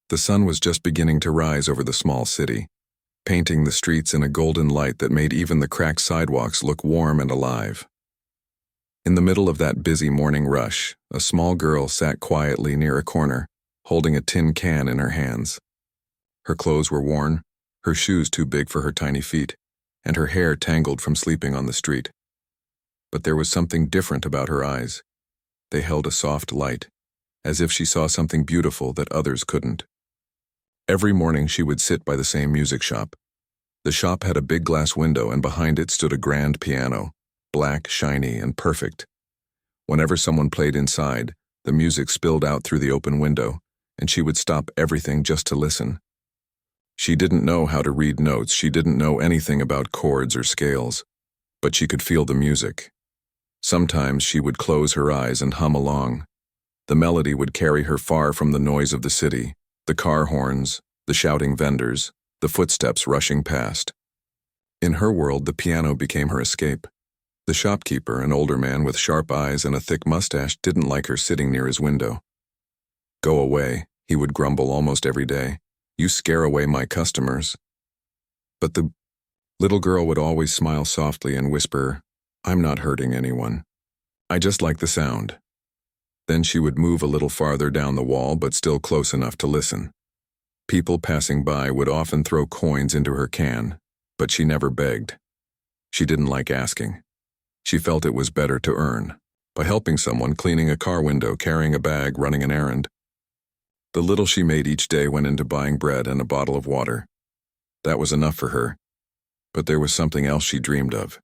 The sun was just beginning to rise over the small city, painting the streets in a golden light that made even the cracked sidewalks look warm and alive. In the middle of that busy morning rush, a small girl sat quietly near a corner, holding a tin can in her hands. Her clothes were worn, her shoes too big for her tiny feet, and her hair tangled from sleeping on the street. But there was something different about her eyes. They held a soft light, as if she saw something beautiful that others couldn't. Every morning she would sit by the same music shop. The shop had a big glass window, and behind it stood a grand piano, black, shiny, and perfect. Whenever someone played inside, the music spilled out through the open window, and she would stop everything just to listen. She didn't know how to read notes, she didn't know anything about chords or scales, but she could feel the music. Sometimes she would close her eyes and hum along. The melody would carry her far from the noise of the city, the car horns, the shouting vendors, the footsteps rushing past. In her world, the piano became her escape. The shopkeeper, an older man with sharp eyes and a thick mustache, didn't like her sitting near his window. "Go away," he would grumble almost every day. "You scare away my customers." But the little girl would always smile softly and whisper, "I'm not hurting anyone. I just like the sound." Then she would move a little farther down the wall, but still close enough to listen. People passing by would often throw coins into her can, but she never begged. She didn't like asking. She felt it was better to earn, by helping someone, cleaning a car window, carrying a bag, running an errand. The little she made each day went into buying bread and a bottle of water. That was enough for her. But there was something else she dreamed of,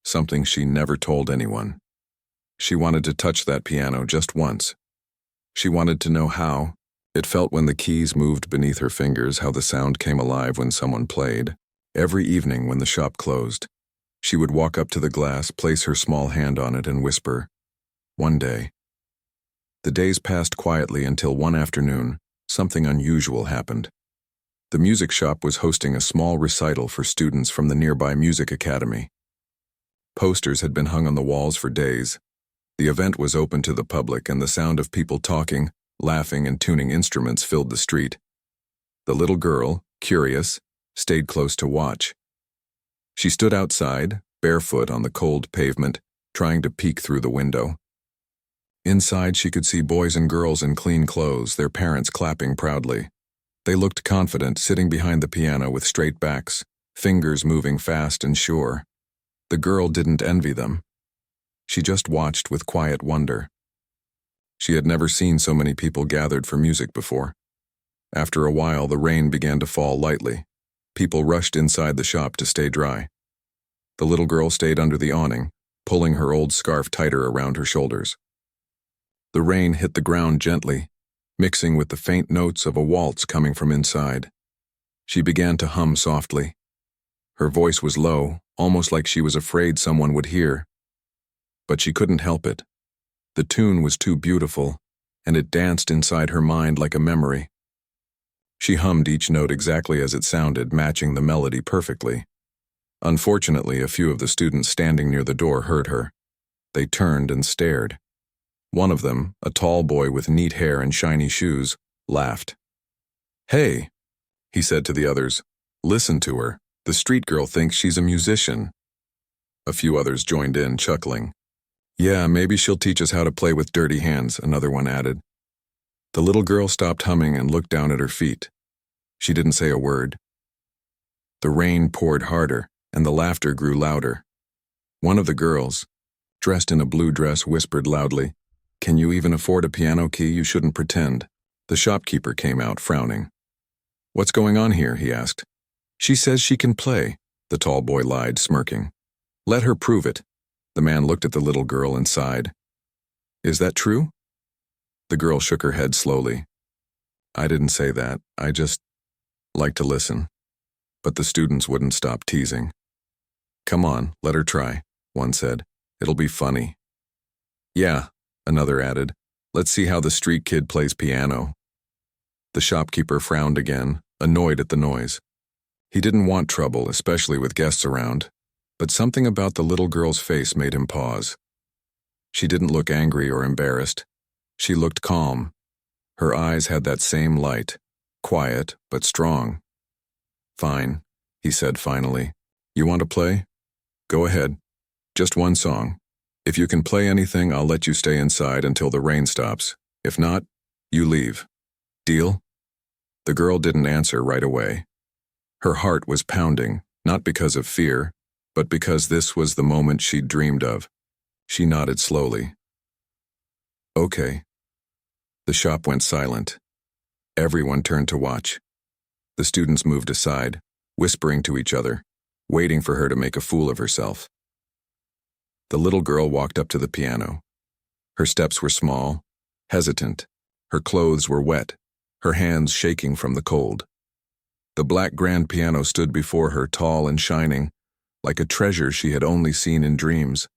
something she never told anyone. She wanted to touch that piano just once. She wanted to know how it felt when the keys moved beneath her fingers, how the sound came alive when someone played. Every evening when the shop closed, she would walk up to the glass, place her small hand on it, and whisper, "One day." The days passed quietly until one afternoon, something unusual happened. The music shop was hosting a small recital for students from the nearby music academy. Posters had been hung on the walls for days. The event was open to the public, and the sound of people talking, laughing, and tuning instruments filled the street. The little girl, curious, stayed close to watch. She stood outside, barefoot on the cold pavement, trying to peek through the window. Inside, she could see boys and girls in clean clothes, their parents clapping proudly. They looked confident, sitting behind the piano with straight backs, fingers moving fast and sure. The girl didn't envy them. She just watched with quiet wonder. She had never seen so many people gathered for music before. After a while, the rain began to fall lightly. People rushed inside the shop to stay dry. The little girl stayed under the awning, pulling her old scarf tighter around her shoulders. The rain hit the ground gently, mixing with the faint notes of a waltz coming from inside. She began to hum softly. Her voice was low, almost like she was afraid someone would hear. But she couldn't help it. The tune was too beautiful, and it danced inside her mind like a memory. She hummed each note exactly as it sounded, matching the melody perfectly. Unfortunately, a few of the students standing near the door heard her. They turned and stared. One of them, a tall boy with neat hair and shiny shoes, laughed. "Hey," he said to the others, "listen to her. The street girl thinks she's a musician." A few others joined in, chuckling. "Yeah, maybe she'll teach us how to play with dirty hands," another one added. The little girl stopped humming and looked down at her feet. She didn't say a word. The rain poured harder, and the laughter grew louder. One of the girls, dressed in a blue dress, whispered loudly, "Can you even afford a piano key? You shouldn't pretend." The shopkeeper came out, frowning. "What's going on here?" he asked. "She says she can play," the tall boy lied, smirking. "Let her prove it." The man looked at the little girl and sighed. "Is that true?" The girl shook her head slowly. "I didn't say that. I just like to listen." But the students wouldn't stop teasing. "Come on, let her try," one said. "It'll be funny." "Yeah," another added. "Let's see how the street kid plays piano." The shopkeeper frowned again, annoyed at the noise. He didn't want trouble, especially with guests around, but something about the little girl's face made him pause. She didn't look angry or embarrassed. She looked calm. Her eyes had that same light, quiet but strong. "Fine," he said finally. "You want to play? Go ahead. Just one song. If you can play anything, I'll let you stay inside until the rain stops. If not, you leave. Deal?" The girl didn't answer right away. Her heart was pounding, not because of fear, but because this was the moment she'd dreamed of. She nodded slowly. "Okay." The shop went silent. Everyone turned to watch. The students moved aside, whispering to each other, waiting for her to make a fool of herself. The little girl walked up to the piano. Her steps were small, hesitant. Her clothes were wet, her hands shaking from the cold. The black grand piano stood before her, tall and shining, like a treasure she had only seen in dreams.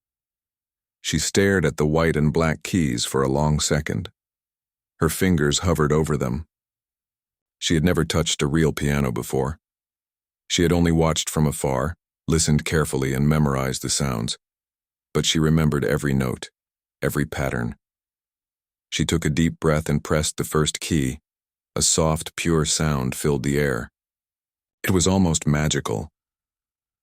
She stared at the white and black keys for a long second. Her fingers hovered over them. She had never touched a real piano before. She had only watched from afar, listened carefully, and memorized the sounds. But she remembered every note, every pattern. She took a deep breath and pressed the first key. A soft, pure sound filled the air. It was almost magical.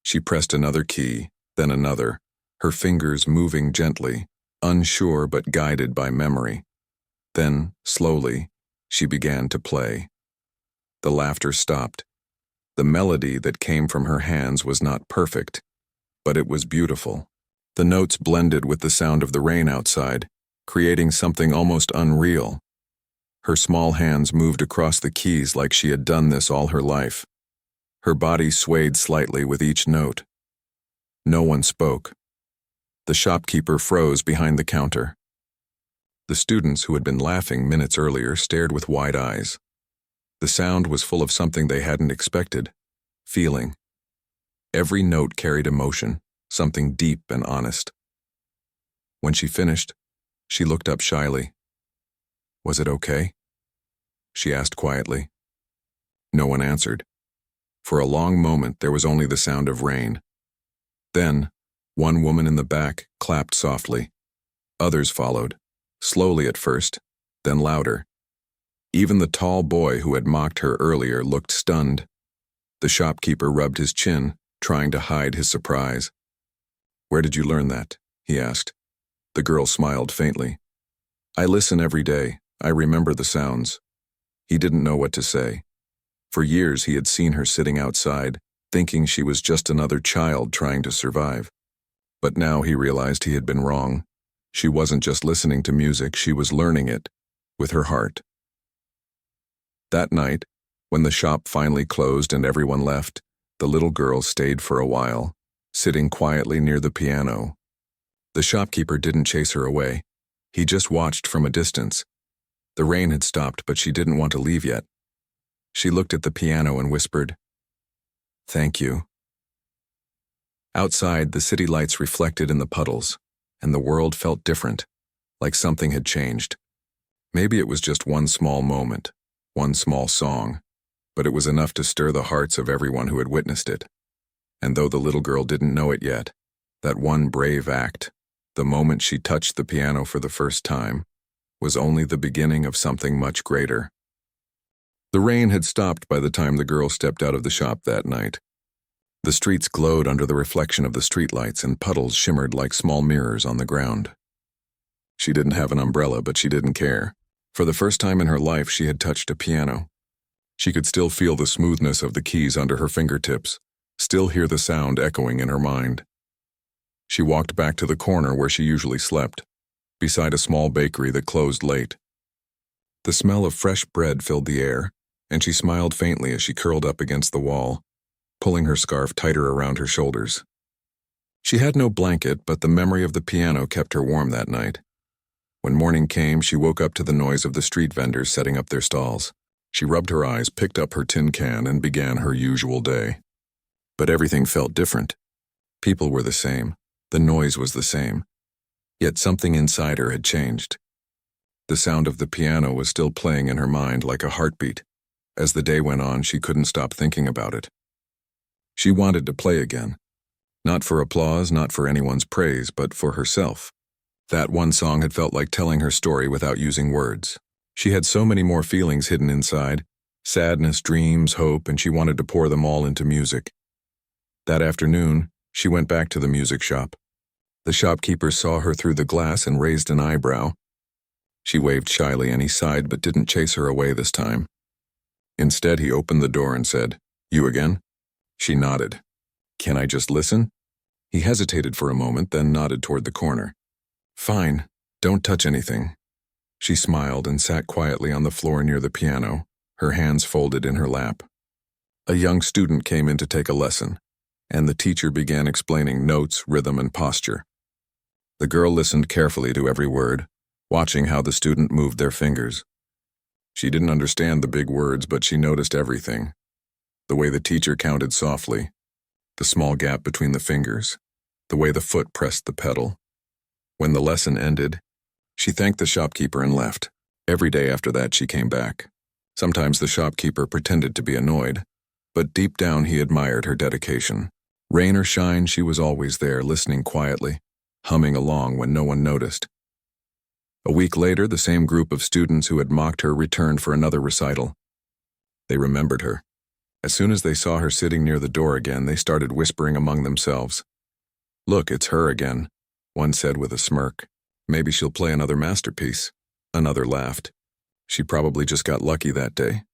She pressed another key, then another, her fingers moving gently, unsure but guided by memory. Then, slowly, she began to play. The laughter stopped. The melody that came from her hands was not perfect, but it was beautiful. The notes blended with the sound of the rain outside, creating something almost unreal. Her small hands moved across the keys like she had done this all her life. Her body swayed slightly with each note. No one spoke. The shopkeeper froze behind the counter. The students who had been laughing minutes earlier stared with wide eyes. The sound was full of something they hadn't expected, feeling. Every note carried emotion, something deep and honest. When she finished, she looked up shyly. "Was it okay?" she asked quietly. No one answered. For a long moment, there was only the sound of rain. Then, one woman in the back clapped softly. Others followed, slowly at first, then louder. Even the tall boy who had mocked her earlier looked stunned. The shopkeeper rubbed his chin, trying to hide his surprise. "Where did you learn that?" he asked. The girl smiled faintly. "I listen every day. I remember the sounds." He didn't know what to say. For years he had seen her sitting outside, thinking she was just another child trying to survive. But now he realized he had been wrong. She wasn't just listening to music, she was learning it, with her heart. That night, when the shop finally closed and everyone left, the little girl stayed for a while, sitting quietly near the piano. The shopkeeper didn't chase her away. He just watched from a distance. The rain had stopped, but she didn't want to leave yet. She looked at the piano and whispered, "Thank you." Outside, the city lights reflected in the puddles, and the world felt different, like something had changed. Maybe it was just one small moment, one small song, but it was enough to stir the hearts of everyone who had witnessed it. And though the little girl didn't know it yet, that one brave act, the moment she touched the piano for the first time, was only the beginning of something much greater. The rain had stopped by the time the girl stepped out of the shop that night. The streets glowed under the reflection of the streetlights, and puddles shimmered like small mirrors on the ground. She didn't have an umbrella, but she didn't care. For the first time in her life, she had touched a piano. She could still feel the smoothness of the keys under her fingertips, still hear the sound echoing in her mind. She walked back to the corner where she usually slept, beside a small bakery that closed late. The smell of fresh bread filled the air, and she smiled faintly as she curled up against the wall, pulling her scarf tighter around her shoulders. She had no blanket, but the memory of the piano kept her warm that night. When morning came, she woke up to the noise of the street vendors setting up their stalls. She rubbed her eyes, picked up her tin can, and began her usual day. But everything felt different. People were the same. The noise was the same. Yet something inside her had changed. The sound of the piano was still playing in her mind like a heartbeat. As the day went on, she couldn't stop thinking about it. She wanted to play again. Not for applause, not for anyone's praise, but for herself. That one song had felt like telling her story without using words. She had so many more feelings hidden inside, Sadness, dreams, hope, and she wanted to pour them all into music. That afternoon, she went back to the music shop. The shopkeeper saw her through the glass and raised an eyebrow. She waved shyly and he sighed but didn't chase her away this time. Instead, he opened the door and said, "You again?" She nodded. "Can I just listen?" He hesitated for a moment, then nodded toward the corner. "Fine, don't touch anything." She smiled and sat quietly on the floor near the piano, her hands folded in her lap. A young student came in to take a lesson, and the teacher began explaining notes, rhythm, and posture. The girl listened carefully to every word, watching how the student moved their fingers. She didn't understand the big words, but she noticed everything. The way the teacher counted softly, the small gap between the fingers, the way the foot pressed the pedal. When the lesson ended, she thanked the shopkeeper and left. Every day after that, she came back. Sometimes the shopkeeper pretended to be annoyed, but deep down he admired her dedication. Rain or shine, she was always there, listening quietly, humming along when no one noticed. A week later, the same group of students who had mocked her returned for another recital. They remembered her. As soon as they saw her sitting near the door again, they started whispering among themselves. "Look, it's her again," one said with a smirk. "Maybe she'll play another masterpiece." Another laughed. "She probably just got lucky that day.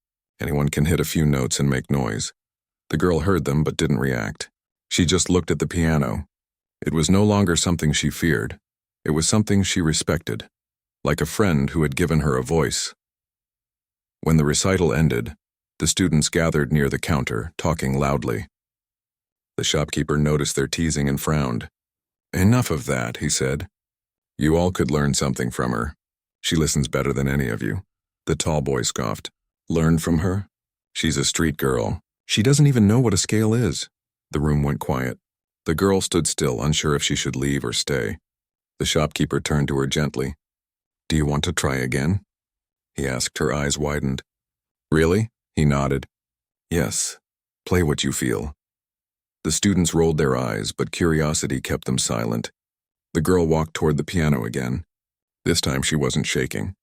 Anyone can hit a few notes and make noise." The girl heard them but didn't react. She just looked at the piano. It was no longer something she feared. It was something she respected, like a friend who had given her a voice. When the recital ended, the students gathered near the counter, talking loudly. The shopkeeper noticed their teasing and frowned. "Enough of that," he said. "You all could learn something from her. She listens better than any of you." The tall boy scoffed. "Learn from her? She's a street girl. She doesn't even know what a scale is." The room went quiet. The girl stood still, unsure if she should leave or stay. The shopkeeper turned to her gently. "Do you want to try again?" he asked. Her eyes widened. "Really?" He nodded. "Yes. Play what you feel." The students rolled their eyes, but curiosity kept them silent. The girl walked toward the piano again. This time she wasn't shaking.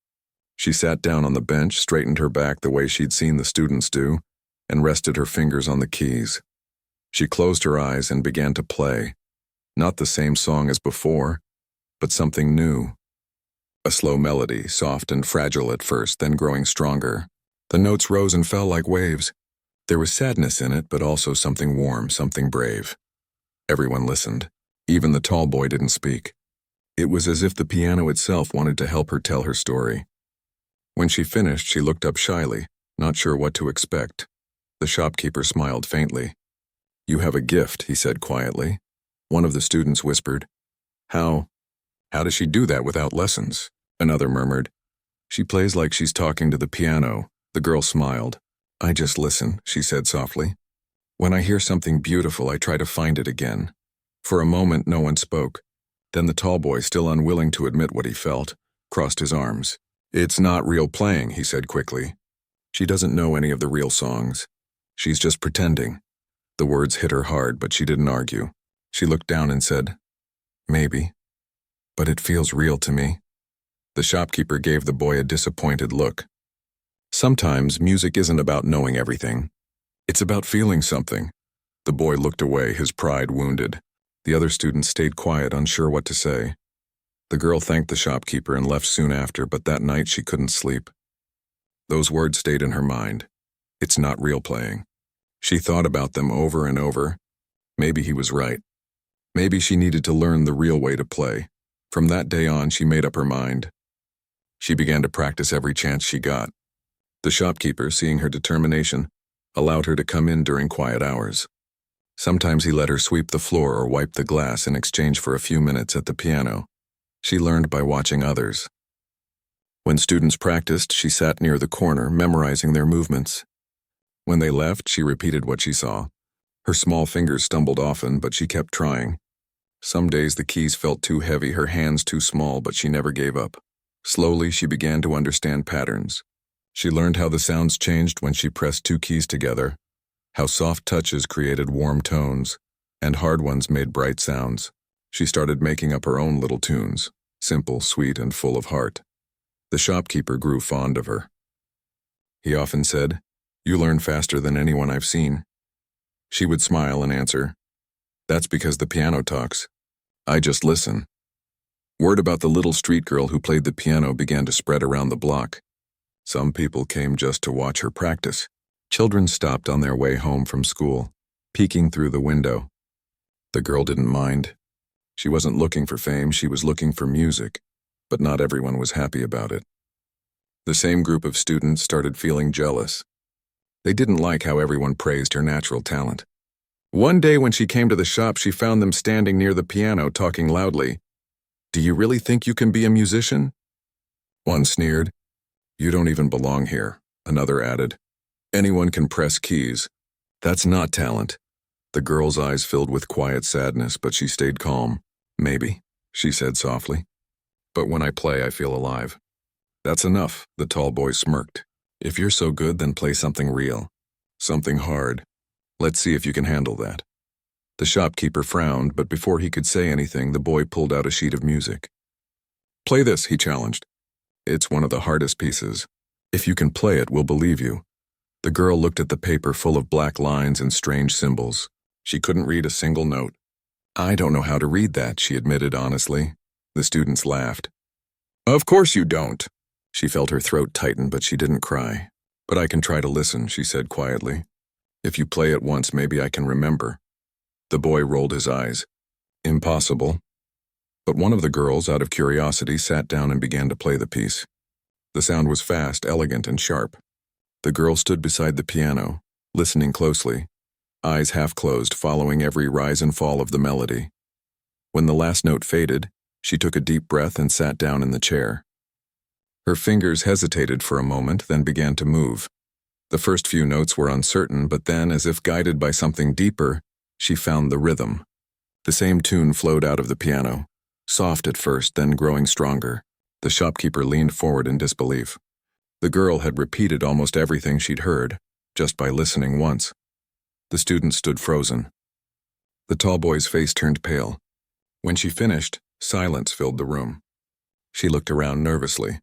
She sat down on the bench, straightened her back the way she'd seen the students do, and rested her fingers on the keys. She closed her eyes and began to play. Not the same song as before, but something new. A slow melody, soft and fragile at first, then growing stronger. The notes rose and fell like waves. There was sadness in it, but also something warm, something brave. Everyone listened. Even the tall boy didn't speak. It was as if the piano itself wanted to help her tell her story. When she finished, she looked up shyly, not sure what to expect. The shopkeeper smiled faintly. "You have a gift," he said quietly. One of the students whispered, How does she do that without lessons?" Another murmured, "She plays like she's talking to the piano." The girl smiled. "I just listen," she said softly. "When I hear something beautiful, I try to find it again." For a moment, no one spoke. Then the tall boy, still unwilling to admit what he felt, crossed his arms. "It's not real playing," he said quickly. "She doesn't know any of the real songs. She's just pretending." The words hit her hard, but she didn't argue. She looked down and said, "Maybe. But it feels real to me." The shopkeeper gave the boy a disappointed look. Sometimes music isn't about knowing everything. It's about feeling something. The boy looked away, his pride wounded. The other students stayed quiet, unsure what to say. The girl thanked the shopkeeper and left soon after, but that night she couldn't sleep. Those words stayed in her mind. It's not real playing. She thought about them over and over. Maybe he was right. Maybe she needed to learn the real way to play. From that day on, she made up her mind. She began to practice every chance she got. The shopkeeper, seeing her determination, allowed her to come in during quiet hours. Sometimes he let her sweep the floor or wipe the glass in exchange for a few minutes at the piano. She learned by watching others. When students practiced, she sat near the corner, memorizing their movements. When they left, she repeated what she saw. Her small fingers stumbled often, but she kept trying. Some days the keys felt too heavy, her hands too small, but she never gave up. Slowly, she began to understand patterns. She learned how the sounds changed when she pressed two keys together, how soft touches created warm tones, and hard ones made bright sounds. She started making up her own little tunes, simple, sweet, and full of heart. The shopkeeper grew fond of her. He often said, You learn faster than anyone I've seen." She would smile and answer, "That's because the piano talks. I just listen." Word about the little street girl who played the piano began to spread around the block. Some people came just to watch her practice. Children stopped on their way home from school, peeking through the window. The girl didn't mind. She wasn't looking for fame, she was looking for music, but not everyone was happy about it. The same group of students started feeling jealous. They didn't like how everyone praised her natural talent. One day when she came to the shop, she found them standing near the piano talking loudly. "Do you really think you can be a musician?" One sneered. "You don't even belong here," another added. "Anyone can press keys. That's not talent." The girl's eyes filled with quiet sadness, but she stayed calm. "Maybe," she said softly. "But when I play, I feel alive." "That's enough," the tall boy smirked. "If you're so good, then play something real. Something hard. Let's see if you can handle that." The shopkeeper frowned, but before he could say anything, the boy pulled out a sheet of music. "Play this," he challenged. "It's one of the hardest pieces. If you can play it, we'll believe you." The girl looked at the paper full of black lines and strange symbols. She couldn't read a single note. "I don't know how to read that," she admitted honestly. The students laughed. "Of course you don't." She felt her throat tighten, but she didn't cry. "But I can try to listen," she said quietly. "If you play it once, maybe I can remember." The boy rolled his eyes. "Impossible." But one of the girls, out of curiosity, sat down and began to play the piece. The sound was fast, elegant, and sharp. The girl stood beside the piano, listening closely, eyes half closed, following every rise and fall of the melody. When the last note faded, she took a deep breath and sat down in the chair. Her fingers hesitated for a moment, then began to move. The first few notes were uncertain, but then, as if guided by something deeper, she found the rhythm. The same tune flowed out of the piano, soft at first, then growing stronger. The shopkeeper leaned forward in disbelief. The girl had repeated almost everything she'd heard, just by listening once. The student stood frozen. The tall boy's face turned pale. When she finished, silence filled the room. She looked around nervously.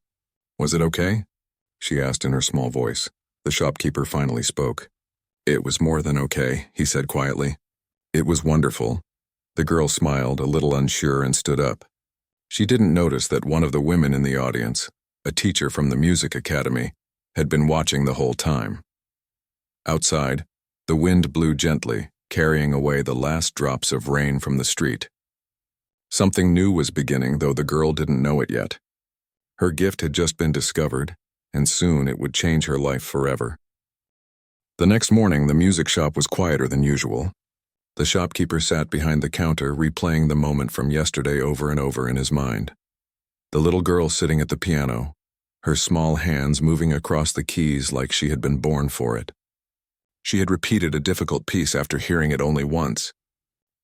"Was it okay?" she asked in her small voice. The shopkeeper finally spoke. "It was more than okay," he said quietly. "It was wonderful." The girl smiled, a little unsure, and stood up. She didn't notice that one of the women in the audience, a teacher from the music academy, had been watching the whole time. Outside, the wind blew gently, carrying away the last drops of rain from the street. Something new was beginning, though the girl didn't know it yet. Her gift had just been discovered, and soon it would change her life forever. The next morning, the music shop was quieter than usual. The shopkeeper sat behind the counter, replaying the moment from yesterday over and over in his mind. The little girl sitting at the piano, her small hands moving across the keys like she had been born for it. She had repeated a difficult piece after hearing it only once.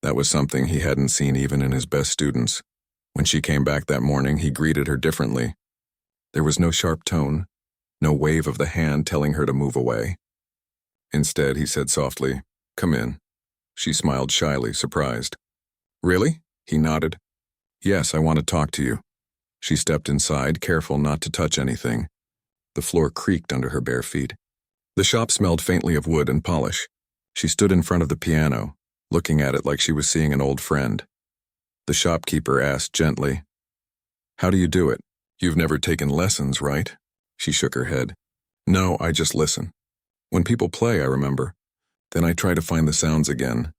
That was something he hadn't seen even in his best students. When she came back that morning, he greeted her differently. There was no sharp tone, no wave of the hand telling her to move away. Instead, he said softly, "Come in." She smiled shyly, surprised. "Really?" He nodded. "Yes, I want to talk to you." She stepped inside, careful not to touch anything. The floor creaked under her bare feet. The shop smelled faintly of wood and polish. She stood in front of the piano, looking at it like she was seeing an old friend. The shopkeeper asked gently, "How do you do it? You've never taken lessons, right?" She shook her head. "No, I just listen. When people play, I remember. Then I try to find the sounds again."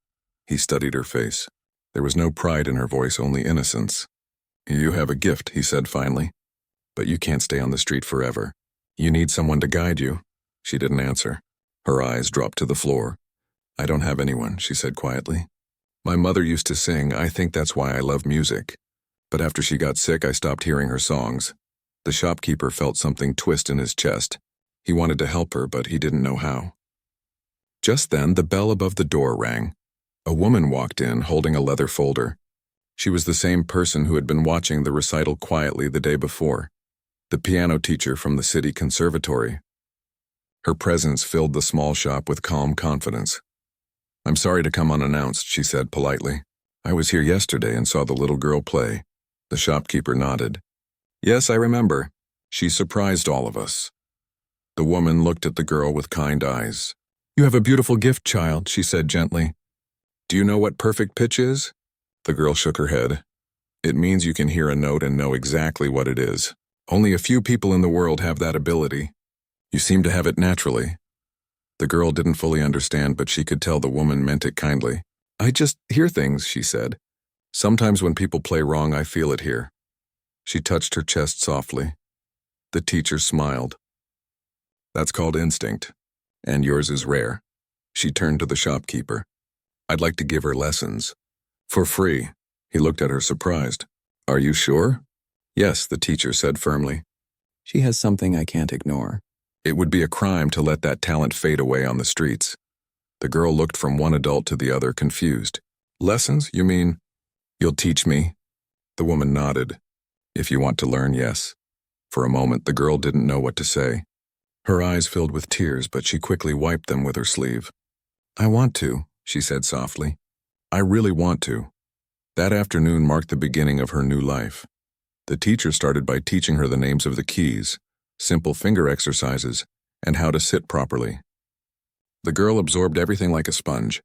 He studied her face. There was no pride in her voice, only innocence. "You have a gift," he said finally. "But you can't stay on the street forever. You need someone to guide you." She didn't answer. Her eyes dropped to the floor. "I don't have anyone," she said quietly. "My mother used to sing. I think that's why I love music. But after she got sick, I stopped hearing her songs." The shopkeeper felt something twist in his chest. He wanted to help her, but he didn't know how. Just then, the bell above the door rang. A woman walked in, holding a leather folder. She was the same person who had been watching the recital quietly the day before, the piano teacher from the city conservatory. Her presence filled the small shop with calm confidence. "I'm sorry to come unannounced," she said politely. "I was here yesterday and saw the little girl play." The shopkeeper nodded. "Yes, I remember. She surprised all of us." The woman looked at the girl with kind eyes. "You have a beautiful gift, child," she said gently. "Do you know what perfect pitch is?" The girl shook her head. "It means you can hear a note and know exactly what it is. Only a few people in the world have that ability. You seem to have it naturally." The girl didn't fully understand, but she could tell the woman meant it kindly. "I just hear things," she said. "Sometimes when people play wrong, I feel it here." She touched her chest softly. The teacher smiled. "That's called instinct, and yours is rare." She turned to the shopkeeper. "I'd like to give her lessons." "For free." He looked at her surprised. "Are you sure?" "Yes," the teacher said firmly. "She has something I can't ignore. It would be a crime to let that talent fade away on the streets." The girl looked from one adult to the other, confused. "Lessons, you mean? You'll teach me?" The woman nodded. "If you want to learn, yes." For a moment, the girl didn't know what to say. Her eyes filled with tears, but she quickly wiped them with her sleeve. "I want to," she said softly. "I really want to." That afternoon marked the beginning of her new life. The teacher started by teaching her the names of the keys, simple finger exercises, and how to sit properly. The girl absorbed everything like a sponge.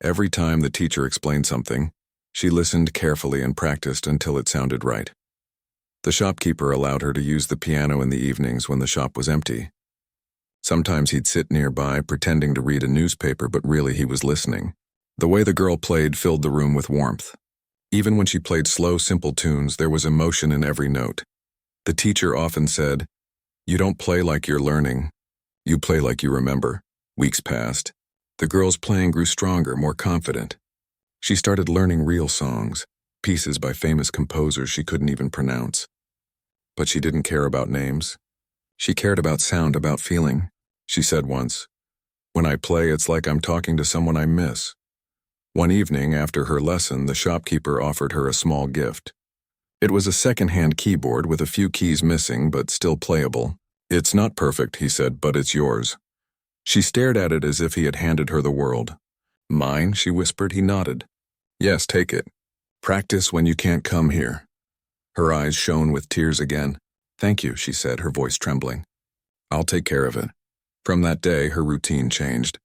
Every time the teacher explained something, she listened carefully and practiced until it sounded right. The shopkeeper allowed her to use the piano in the evenings when the shop was empty. Sometimes he'd sit nearby, pretending to read a newspaper, but really he was listening. The way the girl played filled the room with warmth. Even when she played slow, simple tunes, there was emotion in every note. The teacher often said, "You don't play like you're learning. You play like you remember." Weeks passed. The girl's playing grew stronger, more confident. She started learning real songs, pieces by famous composers she couldn't even pronounce. But she didn't care about names. She cared about sound, about feeling. She said once, "When I play, it's like I'm talking to someone I miss." One evening, after her lesson, the shopkeeper offered her a small gift. It was a second-hand keyboard with a few keys missing, but still playable. "It's not perfect," he said, "but it's yours." She stared at it as if he had handed her the world. "Mine?" she whispered. He nodded. "Yes, take it. Practice when you can't come here." Her eyes shone with tears again. "Thank you," she said, her voice trembling. "I'll take care of it." From that day, her routine changed.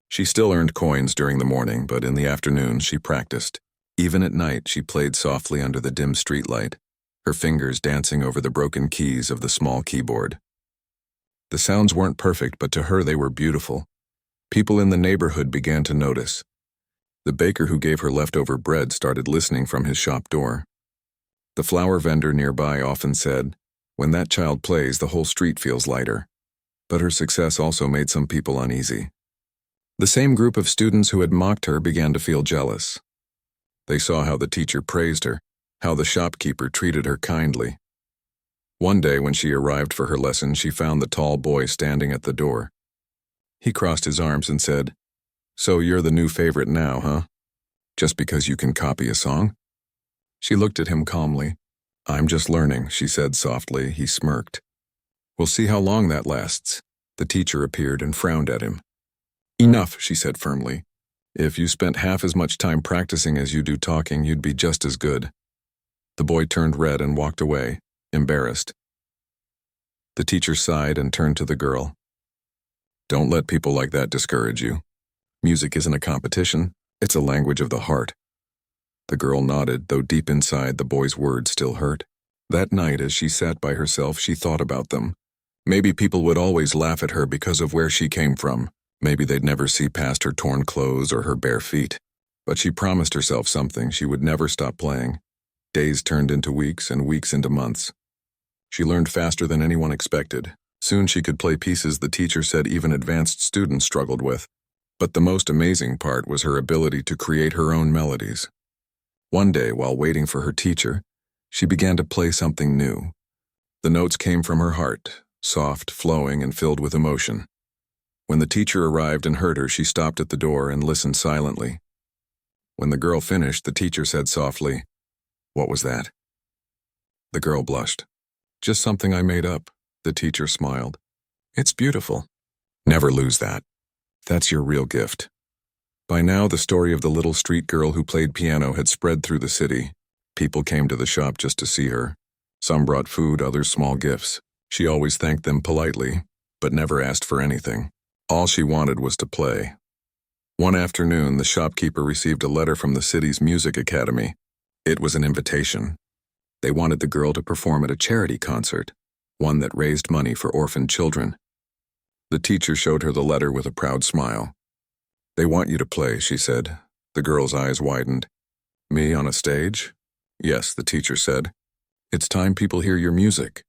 She still earned coins during the morning, but in the afternoon she practiced. Even at night, she played softly under the dim streetlight, her fingers dancing over the broken keys of the small keyboard. The sounds weren't perfect, but to her they were beautiful. People in the neighborhood began to notice. The baker who gave her leftover bread started listening from his shop door. The flower vendor nearby often said, "When that child plays, the whole street feels lighter." But her success also made some people uneasy. The same group of students who had mocked her began to feel jealous. They saw how the teacher praised her, how the shopkeeper treated her kindly. One day when she arrived for her lesson, she found the tall boy standing at the door. He crossed his arms and said, "So you're the new favorite now, huh? Just because you can copy a song?" She looked at him calmly. "I'm just learning," she said softly. He smirked. "We'll see how long that lasts." The teacher appeared and frowned at him. "Enough," she said firmly. "If you spent half as much time practicing as you do talking, you'd be just as good." The boy turned red and walked away, embarrassed. The teacher sighed and turned to the girl. "Don't let people like that discourage you. Music isn't a competition, it's a language of the heart." The girl nodded, though deep inside the boy's words still hurt. That night, as she sat by herself, she thought about them. Maybe people would always laugh at her because of where she came from. Maybe they'd never see past her torn clothes or her bare feet. But she promised herself something: she would never stop playing. Days turned into weeks and weeks into months. She learned faster than anyone expected. Soon she could play pieces the teacher said even advanced students struggled with. But the most amazing part was her ability to create her own melodies. One day, while waiting for her teacher, she began to play something new. The notes came from her heart, soft, flowing, and filled with emotion. When the teacher arrived and heard her, she stopped at the door and listened silently. When the girl finished, the teacher said softly, "What was that?" The girl blushed. "Just something I made up." The teacher smiled. "It's beautiful." "Never lose that. That's your real gift." By now, the story of the little street girl who played piano had spread through the city. People came to the shop just to see her. Some brought food, others small gifts. She always thanked them politely. but never asked for anything. All she wanted was to play. One afternoon, the shopkeeper received a letter from the city's music academy. It was an invitation. They wanted the girl to perform at a charity concert, one that raised money for orphaned children. The teacher showed her the letter with a proud smile. "They want you to play," she said. The girl's eyes widened. "Me on a stage?" "Yes," the teacher said. "It's time people hear your music."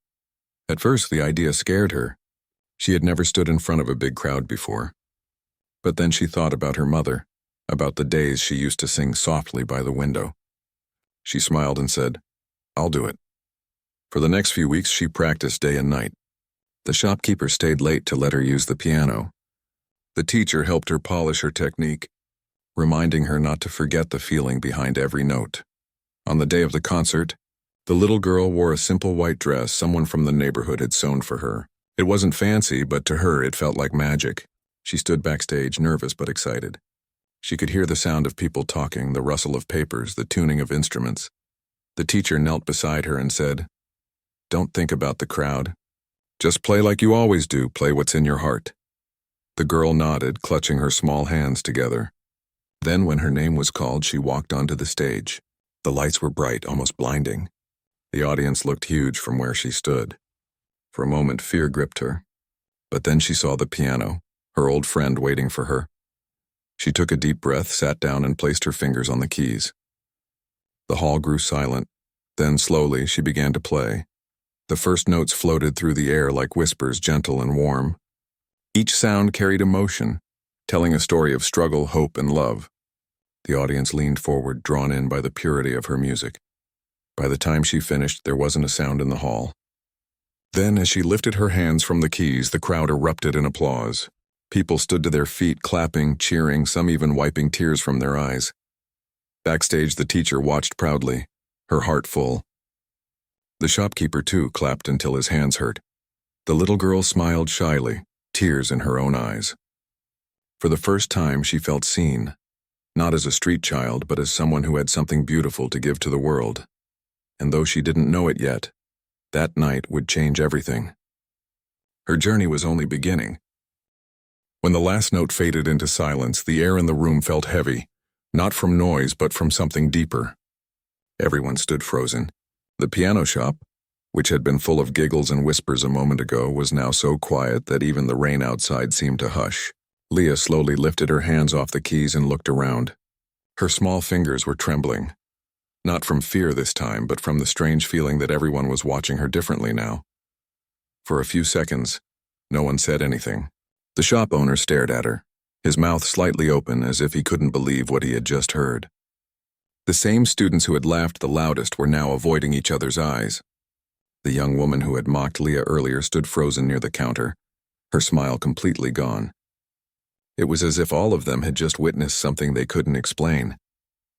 At first, the idea scared her. She had never stood in front of a big crowd before. But then she thought about her mother, about the days she used to sing softly by the window. She smiled and said, "I'll do it." For the next few weeks, she practiced day and night. The shopkeeper stayed late to let her use the piano. The teacher helped her polish her technique, reminding her not to forget the feeling behind every note. On the day of the concert, the little girl wore a simple white dress someone from the neighborhood had sewn for her. It wasn't fancy, but to her it felt like magic. She stood backstage, nervous but excited. She could hear the sound of people talking, the rustle of papers, the tuning of instruments. The teacher knelt beside her and said, "Don't think about the crowd. Just play like you always do, play what's in your heart." The girl nodded, clutching her small hands together. Then when her name was called, she walked onto the stage. The lights were bright, almost blinding. The audience looked huge from where she stood. For a moment, fear gripped her. But then she saw the piano, her old friend waiting for her. She took a deep breath, sat down, and placed her fingers on the keys. The hall grew silent. Then slowly she began to play. The first notes floated through the air like whispers, gentle and warm. Each sound carried emotion, telling a story of struggle, hope, and love. The audience leaned forward, drawn in by the purity of her music. By the time she finished, there wasn't a sound in the hall. Then, as she lifted her hands from the keys, the crowd erupted in applause. People stood to their feet, clapping, cheering, some even wiping tears from their eyes. Backstage, the teacher watched proudly, her heart full. The shopkeeper, too, clapped until his hands hurt. The little girl smiled shyly, tears in her own eyes. For the first time, she felt seen, not as a street child, but as someone who had something beautiful to give to the world. And though she didn't know it yet, that night would change everything. Her journey was only beginning. When the last note faded into silence, the air in the room felt heavy, not from noise, but from something deeper. Everyone stood frozen. The piano shop, which had been full of giggles and whispers a moment ago, was now so quiet that even the rain outside seemed to hush. Leah slowly lifted her hands off the keys and looked around. Her small fingers were trembling. Not from fear this time, but from the strange feeling that everyone was watching her differently now. For a few seconds, no one said anything. The shop owner stared at her, his mouth slightly open as if he couldn't believe what he had just heard. The same students who had laughed the loudest were now avoiding each other's eyes. The young woman who had mocked Leah earlier stood frozen near the counter, her smile completely gone. It was as if all of them had just witnessed something they couldn't explain.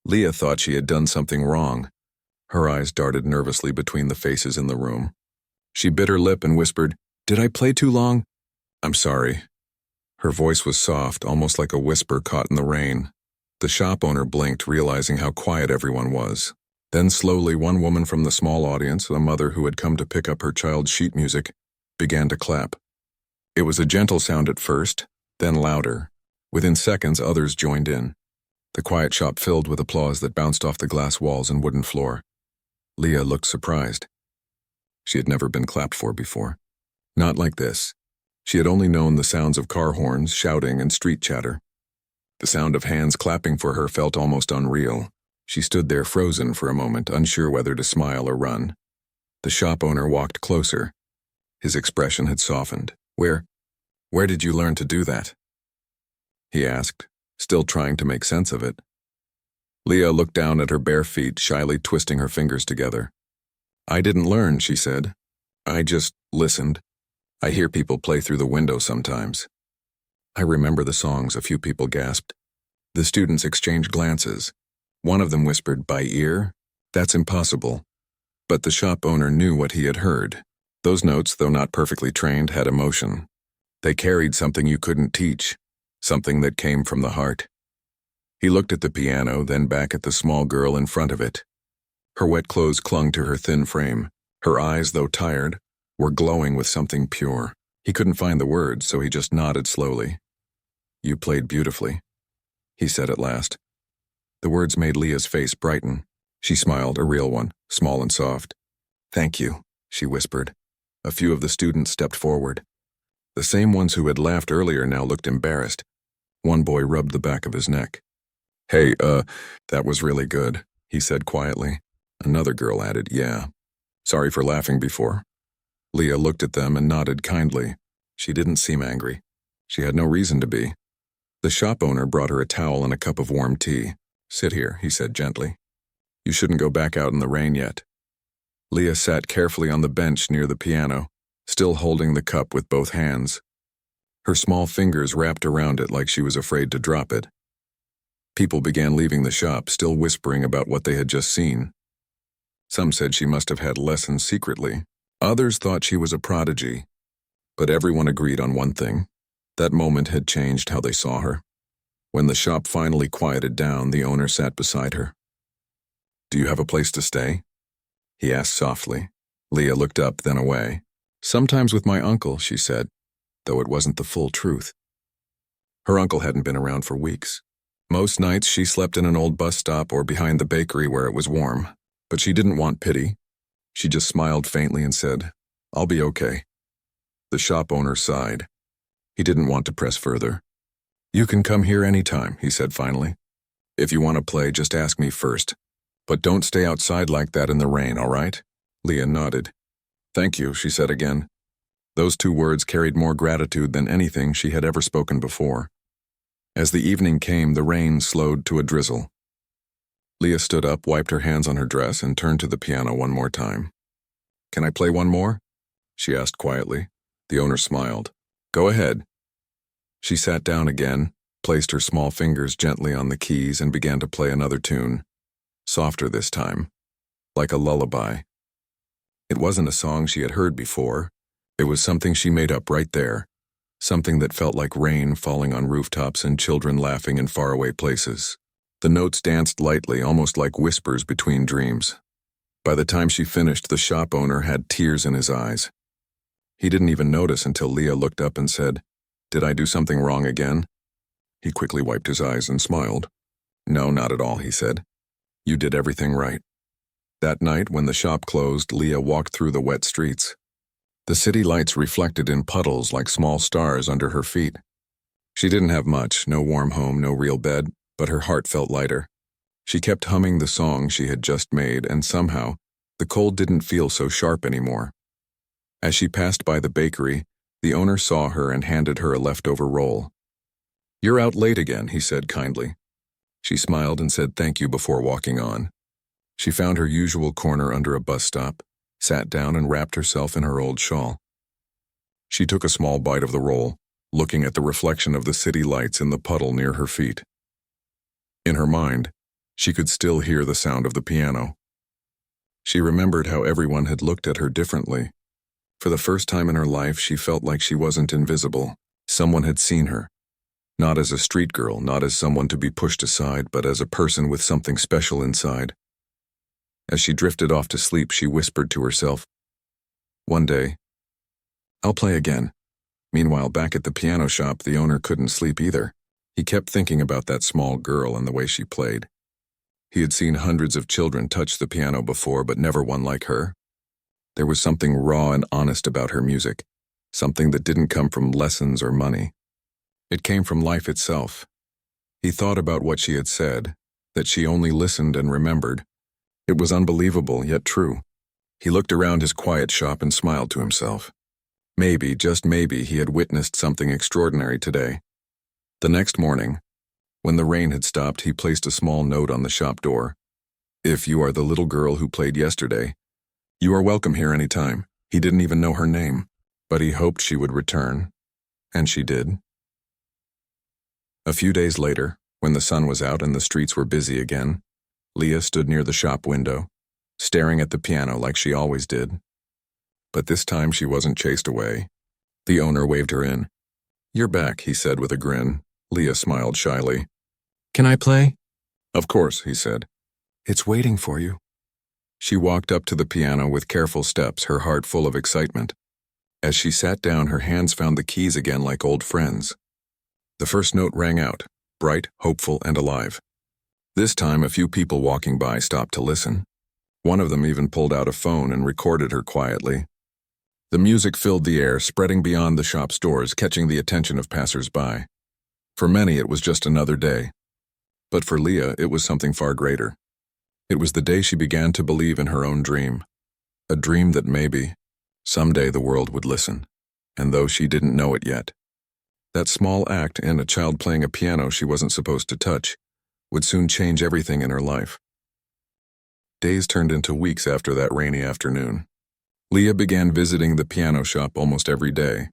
Leah thought she had done something wrong. Her eyes darted nervously between the faces in the room. She bit her lip and whispered, "Did I play too long?" "I'm sorry." Her voice was soft, almost like a whisper caught in the rain. The shop owner blinked, realizing how quiet everyone was. Then slowly, one woman from the small audience, a mother who had come to pick up her child's sheet music, began to clap. It was a gentle sound at first, then louder. Within seconds, others joined in. The quiet shop filled with applause that bounced off the glass walls and wooden floor. Leah looked surprised. She had never been clapped for before. Not like this. She had only known the sounds of car horns, shouting, and street chatter. The sound of hands clapping for her felt almost unreal. She stood there frozen for a moment, unsure whether to smile or run. The shop owner walked closer. His expression had softened. Where did you learn to do that?" he asked, still trying to make sense of it. Leah looked down at her bare feet, shyly twisting her fingers together. "I didn't learn," she said. "I just listened. I hear people play through the window sometimes." "I remember the songs," a few people gasped. The students exchanged glances. One of them whispered, "By ear? That's impossible." But the shop owner knew what he had heard. Those notes, though not perfectly trained, had emotion. They carried something you couldn't teach, something that came from the heart. He looked at the piano, then back at the small girl in front of it. Her wet clothes clung to her thin frame. Her eyes, though tired, were glowing with something pure. He couldn't find the words, so he just nodded slowly. "You played beautifully," he said at last. The words made Leah's face brighten. She smiled, a real one, small and soft. "Thank you," she whispered. A few of the students stepped forward. The same ones who had laughed earlier now looked embarrassed. One boy rubbed the back of his neck. "Hey, that was really good," he said quietly. Another girl added, "Yeah. Sorry for laughing before." Leah looked at them and nodded kindly. She didn't seem angry. She had no reason to be. The shop owner brought her a towel and a cup of warm tea. "Sit here," he said gently. "You shouldn't go back out in the rain yet." Leah sat carefully on the bench near the piano, still holding the cup with both hands. Her small fingers wrapped around it like she was afraid to drop it. People began leaving the shop, still whispering about what they had just seen. Some said she must have had lessons secretly. Others thought she was a prodigy. But everyone agreed on one thing. That moment had changed how they saw her. When the shop finally quieted down, the owner sat beside her. "Do you have a place to stay?" he asked softly. Leah looked up, then away. "Sometimes with my uncle," she said, though it wasn't the full truth. Her uncle hadn't been around for weeks. Most nights she slept in an old bus stop or behind the bakery where it was warm. But she didn't want pity. She just smiled faintly and said, "I'll be okay." The shop owner sighed. He didn't want to press further. "You can come here anytime," he said finally. "If you want to play, just ask me first. But don't stay outside like that in the rain, all right?" Leah nodded. "Thank you," she said again. Those two words carried more gratitude than anything she had ever spoken before. As the evening came, the rain slowed to a drizzle. Leah stood up, wiped her hands on her dress, and turned to the piano one more time. "Can I play one more?" she asked quietly. The owner smiled. "Go ahead." She sat down again, placed her small fingers gently on the keys, and began to play another tune. Softer this time, like a lullaby. It wasn't a song she had heard before. It was something she made up right there. Something that felt like rain falling on rooftops and children laughing in faraway places. The notes danced lightly, almost like whispers between dreams. By the time she finished, the shop owner had tears in his eyes. He didn't even notice until Leah looked up and said, "Did I do something wrong again?" He quickly wiped his eyes and smiled. "No, not at all," he said. "You did everything right." That night, when the shop closed, Leah walked through the wet streets. The city lights reflected in puddles like small stars under her feet. She didn't have much, no warm home, no real bed, but her heart felt lighter. She kept humming the song she had just made, and somehow, the cold didn't feel so sharp anymore. As she passed by the bakery, the owner saw her and handed her a leftover roll. "You're out late again," he said kindly. She smiled and said thank you before walking on. She found her usual corner under a bus stop, sat down and wrapped herself in her old shawl. She took a small bite of the roll, looking at the reflection of the city lights in the puddle near her feet. In her mind, she could still hear the sound of the piano. She remembered how everyone had looked at her differently. For the first time in her life, she felt like she wasn't invisible. Someone had seen her. Not as a street girl, not as someone to be pushed aside, but as a person with something special inside. As she drifted off to sleep, she whispered to herself, "One day, I'll play again." Meanwhile, back at the piano shop, the owner couldn't sleep either. He kept thinking about that small girl and the way she played. He had seen hundreds of children touch the piano before, but never one like her. There was something raw and honest about her music, something that didn't come from lessons or money. It came from life itself. He thought about what she had said, that she only listened and remembered. It was unbelievable, yet true. He looked around his quiet shop and smiled to himself. Maybe, just maybe, he had witnessed something extraordinary today. The next morning, when the rain had stopped, he placed a small note on the shop door. "If you are the little girl who played yesterday, you are welcome here any time." He didn't even know her name, but he hoped she would return, and she did. A few days later, when the sun was out and the streets were busy again, Leah stood near the shop window, staring at the piano like she always did. But this time she wasn't chased away. The owner waved her in. "You're back," he said with a grin. Leah smiled shyly. "Can I play?" "Of course," he said. "It's waiting for you." She walked up to the piano with careful steps, her heart full of excitement. As she sat down, her hands found the keys again like old friends. The first note rang out, bright, hopeful, and alive. This time, a few people walking by stopped to listen. One of them even pulled out a phone and recorded her quietly. The music filled the air, spreading beyond the shop's doors, catching the attention of passers-by. For many, it was just another day. But for Leah, it was something far greater. It was the day she began to believe in her own dream. A dream that maybe, someday the world would listen. And though she didn't know it yet, that small act in a child playing a piano she wasn't supposed to touch would soon change everything in her life. Days turned into weeks after that rainy afternoon. Leah began visiting the piano shop almost every day.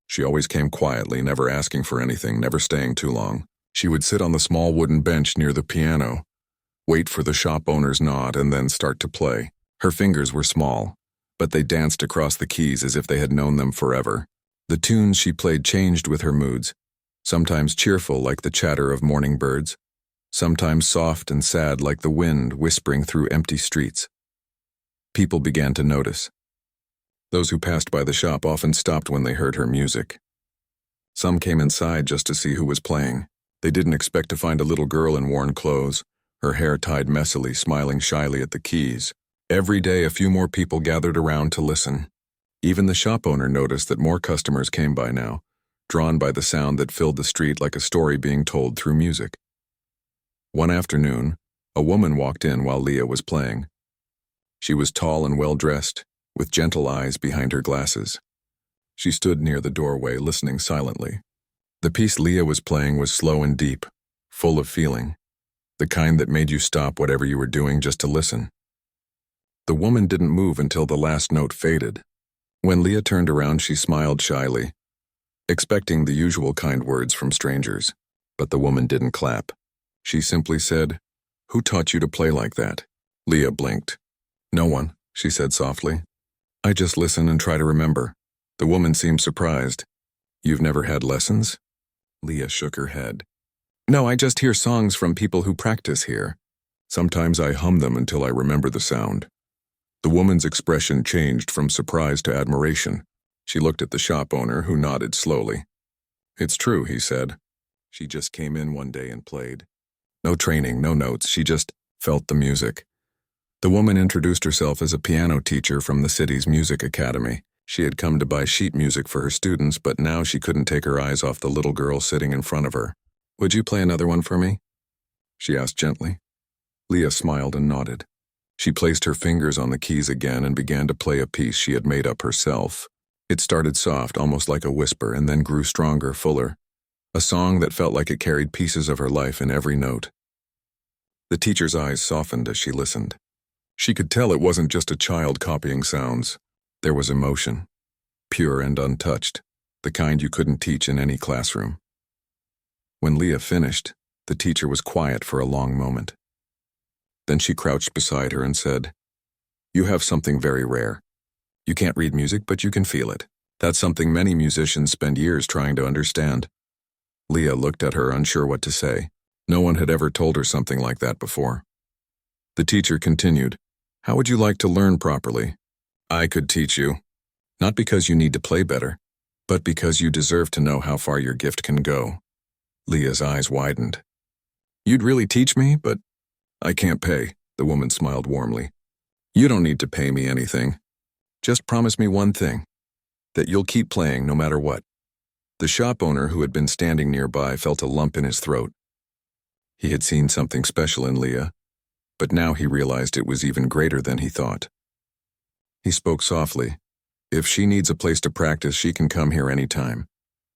She always came quietly, never asking for anything, never staying too long. She would sit on the small wooden bench near the piano, wait for the shop owner's nod, and then start to play. Her fingers were small, but they danced across the keys as if they had known them forever. The tunes she played changed with her moods, sometimes cheerful like the chatter of morning birds, sometimes soft and sad like the wind whispering through empty streets. People began to notice. Those who passed by the shop often stopped when they heard her music. Some came inside just to see who was playing. They didn't expect to find a little girl in worn clothes, her hair tied messily, smiling shyly at the keys. Every day, a few more people gathered around to listen. Even the shop owner noticed that more customers came by now, drawn by the sound that filled the street like a story being told through music. One afternoon, a woman walked in while Leah was playing. She was tall and well-dressed, with gentle eyes behind her glasses. She stood near the doorway, listening silently. The piece Leah was playing was slow and deep, full of feeling, the kind that made you stop whatever you were doing just to listen. The woman didn't move until the last note faded. When Leah turned around, she smiled shyly, expecting the usual kind words from strangers. But the woman didn't clap. She simply said, "Who taught you to play like that?" Leah blinked. "No one," she said softly. "I just listen and try to remember." The woman seemed surprised. "You've never had lessons?" Leah shook her head. "No, I just hear songs from people who practice here. Sometimes I hum them until I remember the sound." The woman's expression changed from surprise to admiration. She looked at the shop owner, who nodded slowly. "It's true," he said. "She just came in one day and played. No training, no notes, she just felt the music." The woman introduced herself as a piano teacher from the city's music academy. She had come to buy sheet music for her students, but now she couldn't take her eyes off the little girl sitting in front of her. "Would you play another one for me?" she asked gently. Leah smiled and nodded. She placed her fingers on the keys again and began to play a piece she had made up herself. It started soft, almost like a whisper, and then grew stronger, fuller. A song that felt like it carried pieces of her life in every note. The teacher's eyes softened as she listened. She could tell it wasn't just a child copying sounds. There was emotion, pure and untouched, the kind you couldn't teach in any classroom. When Leah finished, the teacher was quiet for a long moment. Then she crouched beside her and said, "You have something very rare. You can't read music, but you can feel it. That's something many musicians spend years trying to understand." Leah looked at her, unsure what to say. No one had ever told her something like that before. The teacher continued, "How would you like to learn properly? I could teach you. Not because you need to play better, but because you deserve to know how far your gift can go." Leah's eyes widened. "You'd really teach me, but I can't pay," the woman smiled warmly. "You don't need to pay me anything. Just promise me one thing, that you'll keep playing no matter what." The shop owner, who had been standing nearby, felt a lump in his throat. He had seen something special in Leah, but now he realized it was even greater than he thought. He spoke softly. "If she needs a place to practice, she can come here anytime.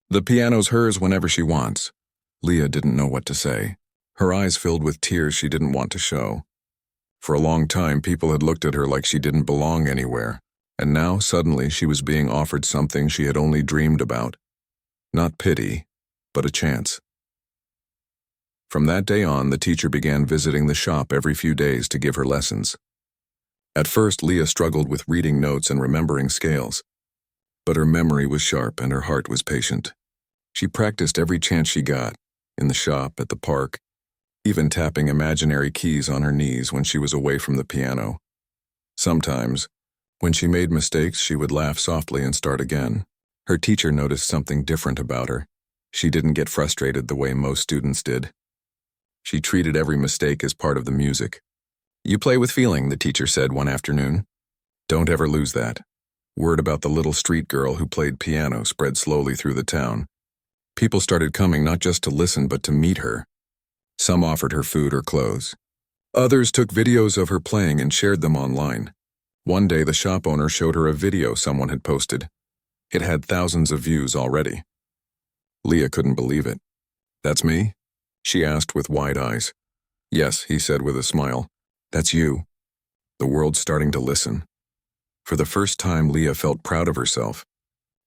The piano's hers whenever she wants." Leah didn't know what to say. Her eyes filled with tears she didn't want to show. For a long time, people had looked at her like she didn't belong anywhere, and now, suddenly, she was being offered something she had only dreamed about. Not pity, but a chance. From that day on, the teacher began visiting the shop every few days to give her lessons. At first, Leah struggled with reading notes and remembering scales, but her memory was sharp and her heart was patient. She practiced every chance she got, in the shop, at the park, even tapping imaginary keys on her knees when she was away from the piano. Sometimes, When she made mistakes, she would laugh softly and start again. Her teacher noticed something different about her. She didn't get frustrated the way most students did. She treated every mistake as part of the music. "You play with feeling," the teacher said one afternoon. "Don't ever lose that." Word about the little street girl who played piano spread slowly through the town. People started coming not just to listen but to meet her. Some offered her food or clothes. Others took videos of her playing and shared them online. One day the shop owner showed her a video someone had posted. It had thousands of views already. Leah couldn't believe it. "That's me?" she asked with wide eyes. "Yes," he said with a smile. "That's you." The world's starting to listen. For the first time, Leah felt proud of herself.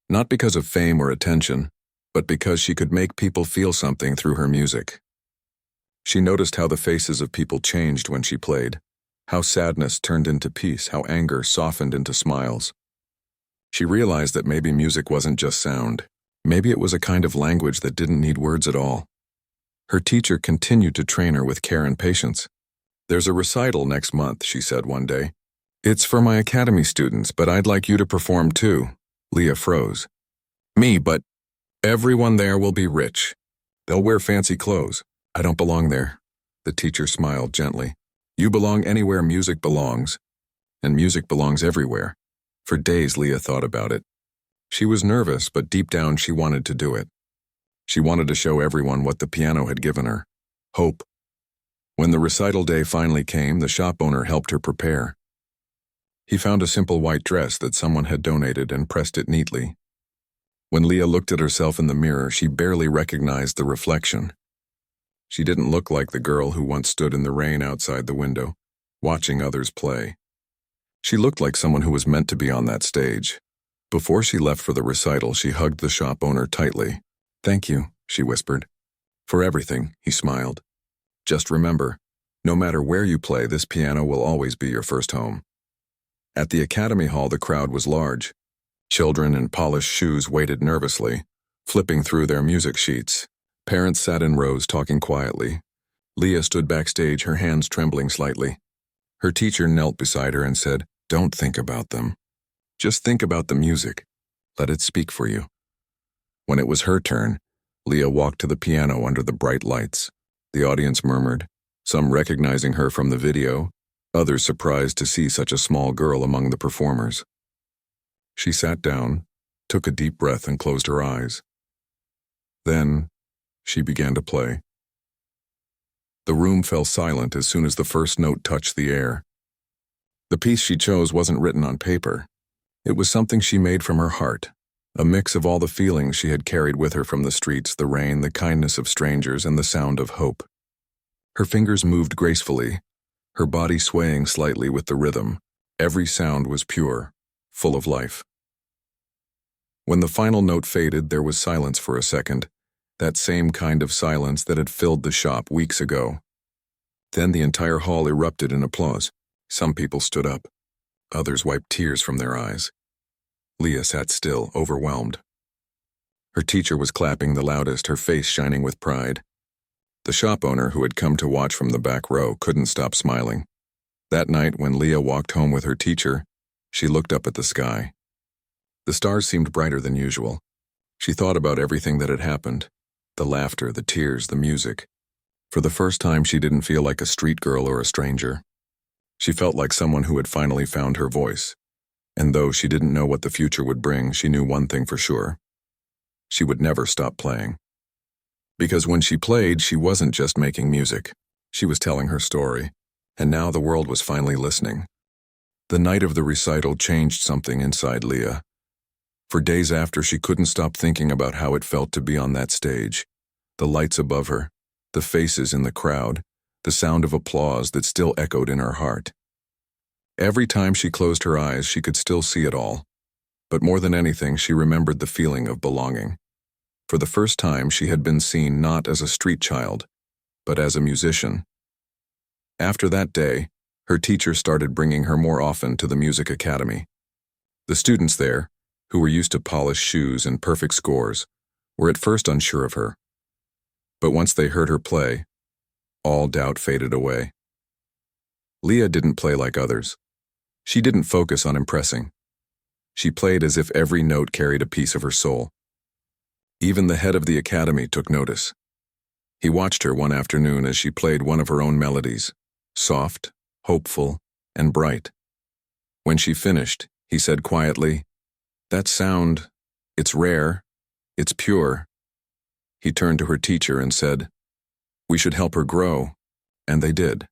Not because of fame or attention, but because she could make people feel something through her music. She noticed how the faces of people changed when she played, how sadness turned into peace, how anger softened into smiles. She realized that maybe music wasn't just sound. Maybe it was a kind of language that didn't need words at all. Her teacher continued to train her with care and patience. "There's a recital next month," she said one day. "It's for my academy students, but I'd like you to perform too." Leah froze. "Me, but everyone there will be rich. They'll wear fancy clothes. I don't belong there." The teacher smiled gently. "You belong anywhere music belongs, and music belongs everywhere." For days, Leah thought about it. She was nervous, but deep down she wanted to do it. She wanted to show everyone what the piano had given her: hope. When the recital day finally came, the shop owner helped her prepare. He found a simple white dress that someone had donated and pressed it neatly. When Leah looked at herself in the mirror, she barely recognized the reflection. She didn't look like the girl who once stood in the rain outside the window, watching others play. She looked like someone who was meant to be on that stage. Before she left for the recital, she hugged the shop owner tightly. "Thank you," she whispered. "For everything," he smiled. "Just remember, no matter where you play, this piano will always be your first home." At the Academy Hall, the crowd was large. Children in polished shoes waited nervously, flipping through their music sheets. Parents sat in rows talking quietly. Leah stood backstage, her hands trembling slightly. Her teacher knelt beside her and said, "Don't think about them. Just think about the music. Let it speak for you." When it was her turn, Leah walked to the piano under the bright lights. The audience murmured, some recognizing her from the video, others surprised to see such a small girl among the performers. She sat down, took a deep breath, and closed her eyes. Then, she began to play. The room fell silent as soon as the first note touched the air. The piece she chose wasn't written on paper. It was something she made from her heart, a mix of all the feelings she had carried with her from the streets, the rain, the kindness of strangers, and the sound of hope. Her fingers moved gracefully, her body swaying slightly with the rhythm. Every sound was pure, full of life. When the final note faded, there was silence for a second, that same kind of silence that had filled the shop weeks ago. Then the entire hall erupted in applause. Some people stood up. Others wiped tears from their eyes. Leah sat still, overwhelmed. Her teacher was clapping the loudest, her face shining with pride. The shop owner, who had come to watch from the back row, couldn't stop smiling. That night, when Leah walked home with her teacher, she looked up at the sky. The stars seemed brighter than usual. She thought about everything that had happened, the laughter, the tears, the music. For the first time, she didn't feel like a street girl or a stranger. She felt like someone who had finally found her voice. And though she didn't know what the future would bring, she knew one thing for sure. She would never stop playing. Because when she played, she wasn't just making music. She was telling her story. And now the world was finally listening. The night of the recital changed something inside Leah. For days after, she couldn't stop thinking about how it felt to be on that stage. The lights above her, the faces in the crowd, the sound of applause that still echoed in her heart. Every time she closed her eyes, she could still see it all. But more than anything, she remembered the feeling of belonging. For the first time, she had been seen not as a street child, but as a musician. After that day, her teacher started bringing her more often to the music academy. The students there, who were used to polished shoes and perfect scores, were at first unsure of her. But once they heard her play, all doubt faded away. Leah didn't play like others. She didn't focus on impressing. She played as if every note carried a piece of her soul. Even the head of the academy took notice. He watched her one afternoon as she played one of her own melodies, soft, hopeful, and bright. When she finished, he said quietly, "That sound, it's rare, it's pure." He turned to her teacher and said, "We should help her grow," and they did.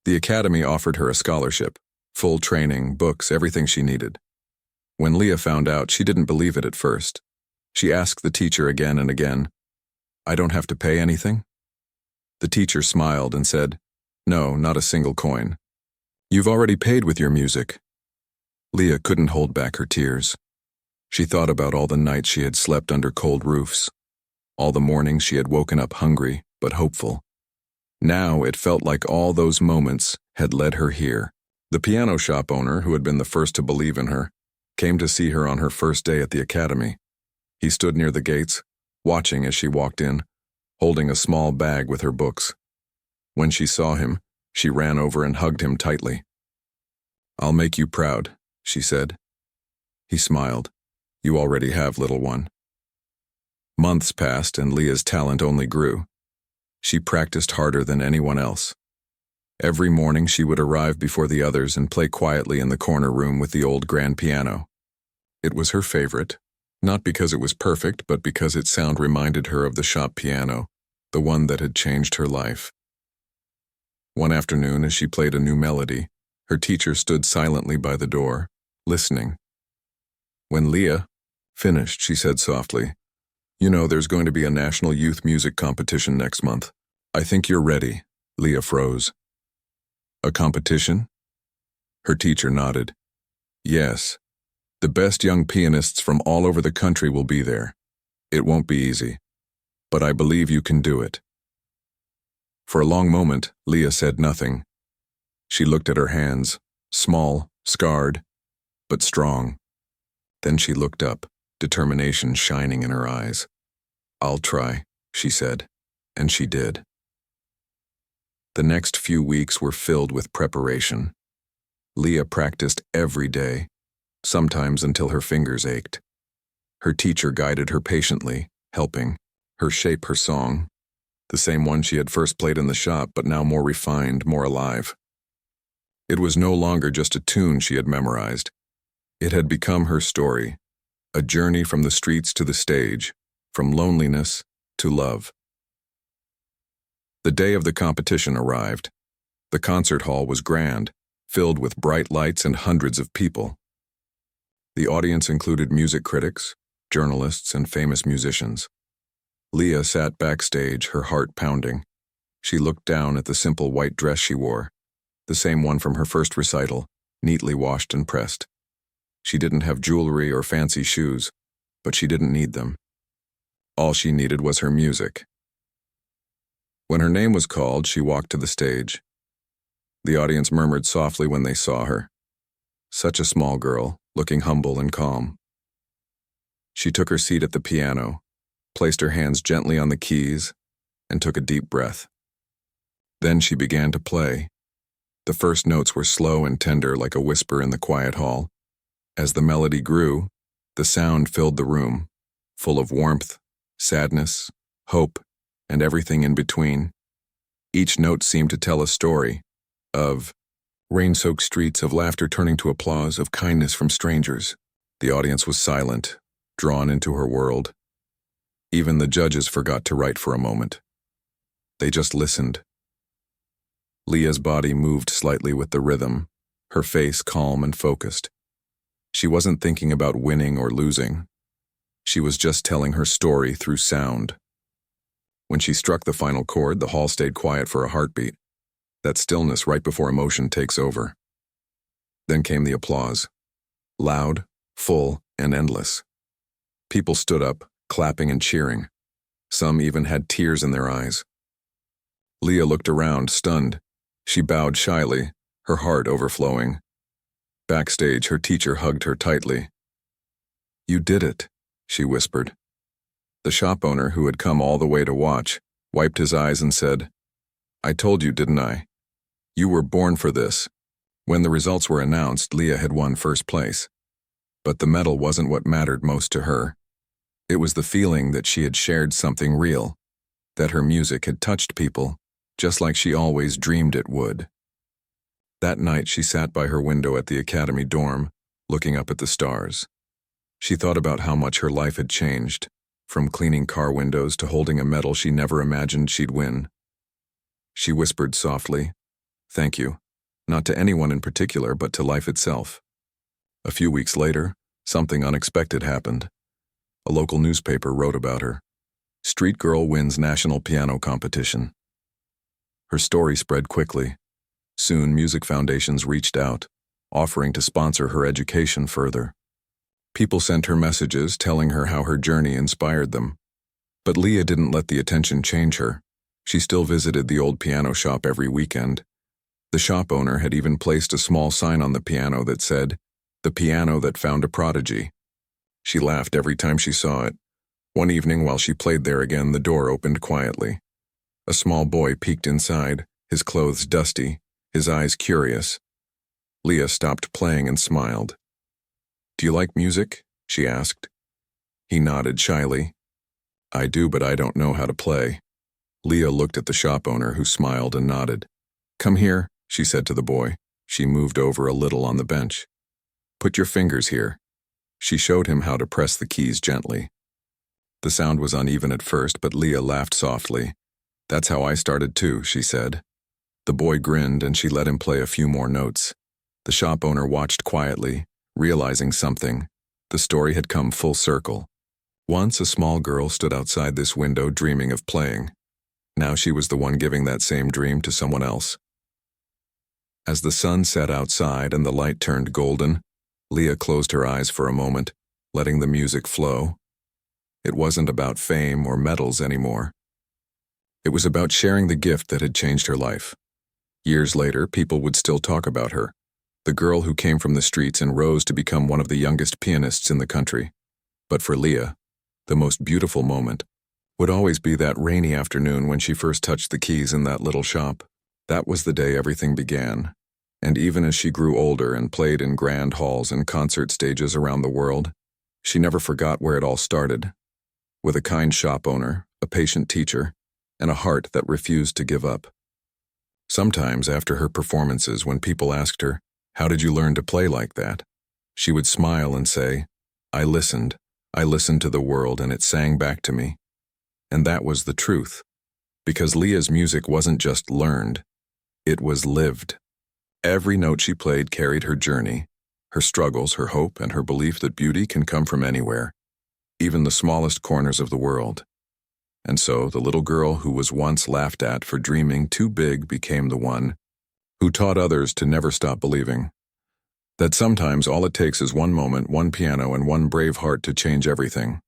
The academy offered her a scholarship, full training, books, everything she needed. When Leah found out, she didn't believe it at first. She asked the teacher again and again, "I don't have to pay anything?" The teacher smiled and said, "No, not a single coin. You've already paid with your music." Leah couldn't hold back her tears. She thought about all the nights she had slept under cold roofs, all the mornings she had woken up hungry but hopeful. Now it felt like all those moments had led her here. The piano shop owner, who had been the first to believe in her, came to see her on her first day at the academy. He stood near the gates, watching as she walked in, holding a small bag with her books. When she saw him, she ran over and hugged him tightly. "I'll make you proud," she said. He smiled. "You already have, little one." Months passed and Leah's talent only grew. She practiced harder than anyone else. Every morning she would arrive before the others and play quietly in the corner room with the old grand piano. It was her favorite, not because it was perfect, but because its sound reminded her of the shop piano, the one that had changed her life. One afternoon, as she played a new melody, her teacher stood silently by the door, listening. When Leah finished, she said softly, "You know, there's going to be a national youth music competition next month. I think you're ready." Leah froze. "A competition?" Her teacher nodded. "Yes. The best young pianists from all over the country will be there. It won't be easy, but I believe you can do it." For a long moment, Leah said nothing. She looked at her hands, small, scarred, but strong. Then she looked up, determination shining in her eyes. "I'll try," she said, and she did. The next few weeks were filled with preparation. Leah practiced every day, sometimes until her fingers ached. Her teacher guided her patiently, helping her shape her song, the same one she had first played in the shop, but now more refined, more alive. It was no longer just a tune she had memorized. It had become her story, a journey from the streets to the stage, from loneliness to love. The day of the competition arrived. The concert hall was grand, filled with bright lights and hundreds of people. The audience included music critics, journalists, and famous musicians. Leah sat backstage, her heart pounding. She looked down at the simple white dress she wore, the same one from her first recital, neatly washed and pressed. She didn't have jewelry or fancy shoes, but she didn't need them. All she needed was her music. When her name was called, she walked to the stage. The audience murmured softly when they saw her. Such a small girl, looking humble and calm. She took her seat at the piano, placed her hands gently on the keys, and took a deep breath. Then she began to play. The first notes were slow and tender, like a whisper in the quiet hall. As the melody grew, the sound filled the room, full of warmth, sadness, hope, and everything in between. Each note seemed to tell a story of rain-soaked streets, of laughter turning to applause, of kindness from strangers. The audience was silent, drawn into her world. Even the judges forgot to write for a moment. They just listened. Leah's body moved slightly with the rhythm, her face calm and focused. She wasn't thinking about winning or losing. She was just telling her story through sound. When she struck the final chord, the hall stayed quiet for a heartbeat, that stillness right before emotion takes over. Then came the applause, loud, full, and endless. People stood up, clapping and cheering. Some even had tears in their eyes. Leah looked around, stunned. She bowed shyly, her heart overflowing. Backstage, her teacher hugged her tightly. "You did it," she whispered. The shop owner, who had come all the way to watch, wiped his eyes and said, "I told you, didn't I? You were born for this. When the results were announced, Leah had won first place. But the medal wasn't what mattered most to her. It was the feeling that she had shared something real, that her music had touched people, just like she always dreamed it would. That night she sat by her window at the academy dorm, looking up at the stars. She thought about how much her life had changed, from cleaning car windows to holding a medal she never imagined she'd win. She whispered softly, "Thank you, not to anyone in particular, but to life itself." A few weeks later, something unexpected happened. A local newspaper wrote about her. "Street girl wins national piano competition." Her story spread quickly. Soon, music foundations reached out, offering to sponsor her education further. People sent her messages telling her how her journey inspired them. But Leah didn't let the attention change her. She still visited the old piano shop every weekend. The shop owner had even placed a small sign on the piano that said, "The piano that found a prodigy." She laughed every time she saw it. One evening while she played there again, the door opened quietly. A small boy peeked inside, his clothes dusty, his eyes curious. Leah stopped playing and smiled. "Do you like music?" she asked. He nodded shyly. "I do, but I don't know how to play." Leah looked at the shop owner, who smiled and nodded. "Come here," she said to the boy. She moved over a little on the bench. "Put your fingers here." She showed him how to press the keys gently. The sound was uneven at first, but Leah laughed softly. "That's how I started too," she said. The boy grinned and she let him play a few more notes. The shop owner watched quietly, realizing something. The story had come full circle. Once a small girl stood outside this window dreaming of playing. Now she was the one giving that same dream to someone else. As the sun set outside and the light turned golden, Leah closed her eyes for a moment, letting the music flow. It wasn't about fame or medals anymore. It was about sharing the gift that had changed her life. Years later, people would still talk about her, the girl who came from the streets and rose to become one of the youngest pianists in the country. But for Leah, the most beautiful moment would always be that rainy afternoon when she first touched the keys in that little shop. That was the day everything began. And even as she grew older and played in grand halls and concert stages around the world, she never forgot where it all started. With a kind shop owner, a patient teacher, and a heart that refused to give up. Sometimes after her performances, when people asked her, "How did you learn to play like that?" she would smile and say, I listened to the world and it sang back to me." And that was the truth. Because Leah's music wasn't just learned, it was lived. Every note she played carried her journey, her struggles, her hope, and her belief that beauty can come from anywhere, even the smallest corners of the world. And so the little girl who was once laughed at for dreaming too big became the one who taught others to never stop believing. That sometimes all it takes is one moment, one piano, and one brave heart to change everything.